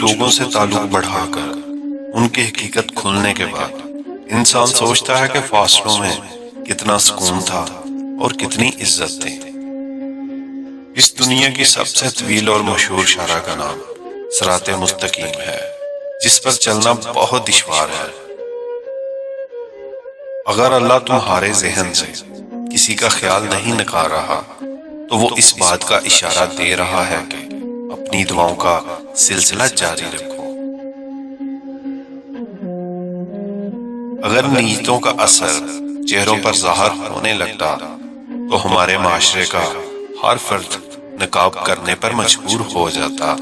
لوگوں سے تعلق بڑھا کر ان کی حقیقت کھلنے کے بعد انسان سوچتا ہے کہ فاصلوں میں کتنا سکون تھا اور کتنی عزت تھی۔ اس دنیا کی سب سے طویل اور مشہور شاہراہ کا نام صراط مستقیم ہے، جس پر چلنا بہت دشوار ہے۔ اگر اللہ تمہارے ذہن سے کسی کا خیال نہیں نکال رہا تو وہ اس بات کا اشارہ دے رہا ہے کہ اپنی دعاؤں کا سلسلہ جاری رکھو۔ اگر نیتوں کا اثر چہروں پر ظاہر ہونے لگتا تو ہمارے معاشرے کا ہر فرد نقاب کرنے پر مجبور ہو جاتا۔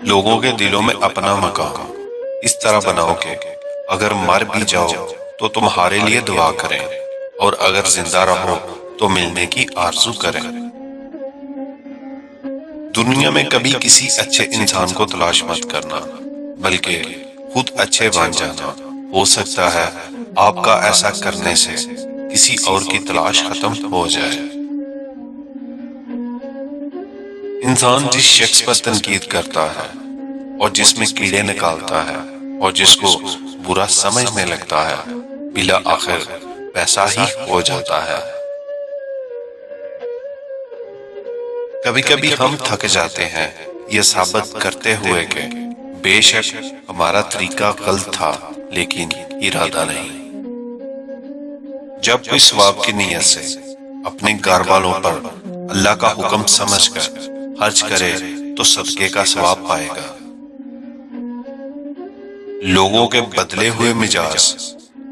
لوگوں کے دلوں میں اپنا مقام اس طرح بناؤ کہ اگر مر بھی جاؤ تو تمہارے لیے دعا کریں، اور اگر زندہ رہو تو ملنے کی آرزو کریں۔ دنیا میں کبھی کسی اچھے انسان کو تلاش مت کرنا، بلکہ خود اچھے بن جانا۔ ہو سکتا ہے آپ کا ایسا کرنے سے کسی اور کی تلاش ختم ہو جائے۔ انسان جس شخص پر تنقید کرتا ہے اور جس میں کیڑے نکالتا ہے اور جس کو برا سمجھنے لگتا ہے، بلا آخر ویسا ہی ہو جاتا ہے۔ کبھی کبھی ہم تھک جاتے ہیں یہ ثابت کرتے ہوئے کہ بے شک ہمارا طریقہ غلط تھا، لیکن ارادہ نہیں۔ جب کوئی ثواب کی نیت سے اپنے گھر والوں پر اللہ کا حکم سمجھ کر خرچ کرے تو صدقے کا ثواب پائے گا۔ لوگوں کے بدلے ہوئے مزاج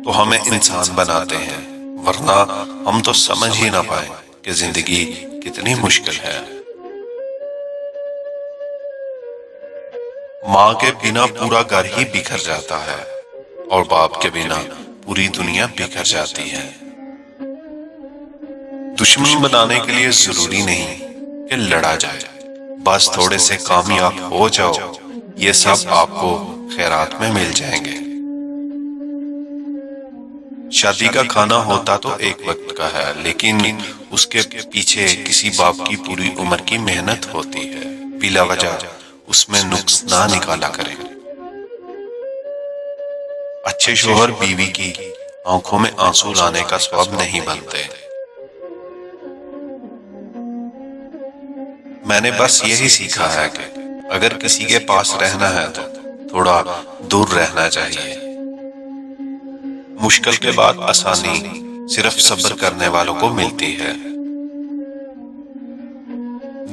تو ہمیں انسان بناتے ہیں، ورنہ ہم تو سمجھ ہی نہ پائیں کہ زندگی کتنی مشکل ہے۔ ماں کے بنا پورا گھر ہی بکھر جاتا ہے، اور باپ کے بنا پوری دنیا بکھر جاتی ہے۔ دشمن بنانے کے لیے ضروری نہیں کہ لڑا جائے، بس تھوڑے سے کامیاب ہو جاؤ، یہ سب آپ کو خیرات میں مل جائیں گے۔ شادی کا کھانا ہوتا تو ایک وقت کا ہے، لیکن اس کے پیچھے کسی باپ کی پوری عمر کی محنت ہوتی ہے۔ بلا وجہ اس میں نقص نہ نکالا کریں۔ اچھے شوہر بیوی کی آنکھوں میں آنسو لانے کا سبب نہیں بنتے۔ میں نے بس یہی سیکھا ہے کہ اگر کسی کے پاس رہنا ہے تو تھوڑا دور رہنا چاہیے۔ مشکل کے بعد آسانی صرف صبر کرنے والوں کو ملتی ہے۔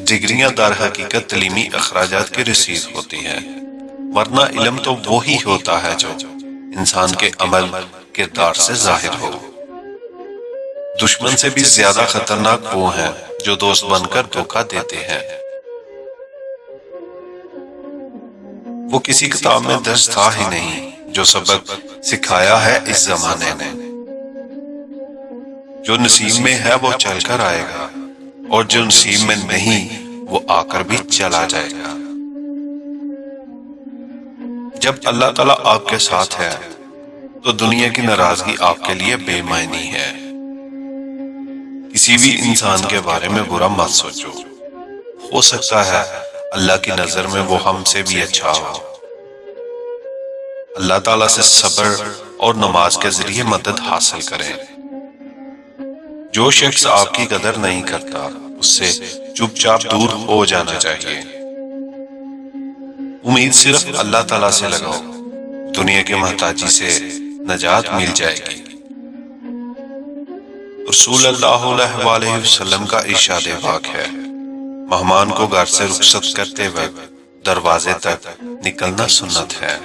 ڈگریاں در حقیقت تعلیمی اخراجات کی رسید ہوتی ہیں، ورنہ علم تو وہی ہوتا ہے جو انسان کے عمل کردار سے ظاہر ہو۔ دشمن سے بھی زیادہ خطرناک وہ ہیں جو دوست بن کر دھوکہ دیتے ہیں۔ وہ کسی کتاب میں درج تھا ہی نہیں جو سبق سکھایا ہے اس زمانے نے۔ جو نصیب میں ہے وہ چل کر آئے گا، اور جو نصیب میں نہیں وہ آ کر بھی چلا جائے گا۔ جب اللہ تعالیٰ آپ کے ساتھ ہے تو دنیا کی ناراضگی آپ کے لیے بے معنی ہے۔ کسی بھی انسان کے بارے میں برا مت سوچو، ہو سکتا ہے اللہ کی نظر میں وہ ہم سے بھی اچھا ہو۔ اللہ تعالیٰ سے صبر اور نماز کے ذریعے مدد حاصل کریں۔ جو شخص آپ کی قدر نہیں کرتا اس سے چپ چاپ دور ہو جانا چاہیے۔ امید صرف اللہ تعالیٰ سے لگاؤ، دنیا کے محتاجی سے نجات مل جائے گی۔ رسول اللہ علیہ وآلہ وسلم کا ارشاد پاک ہے، مہمان کو گھر سے رخصت کرتے وقت دروازے تک نکلنا سنت ہے۔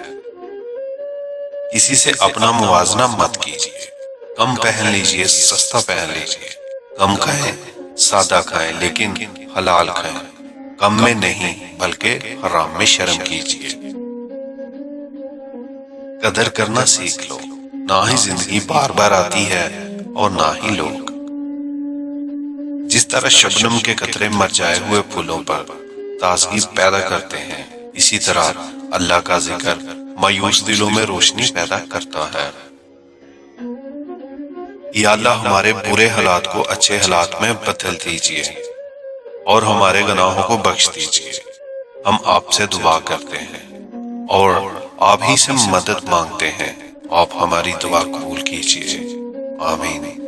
کسی سے اپنا موازنہ مت کیجیے، کم پہن لیجیے، سستا پہن لیجیے، کم کھائیں، سادہ کھائیں، لیکن حلال کھائیں، کم میں نہیں بلکہ حرام میں شرم کیجیے۔ قدر کرنا سیکھ لو، نہ ہی زندگی بار بار آتی ہے اور نہ ہی لوگ۔ جس طرح شبنم کے قطرے مرجھائے ہوئے پھولوں پر تازگی پیدا کرتے ہیں، اسی طرح اللہ کا ذکر مایوس دلوں میں روشنی پیدا کرتا ہے۔ یا اللہ ہمارے برے حالات کو اچھے حالات میں بدل دیجیے، اور ہمارے گناہوں کو بخش دیجیے۔ ہم آپ سے دعا کرتے ہیں اور آپ ہی سے مدد مانگتے ہیں، آپ ہماری دعا قبول کیجیے، آمین۔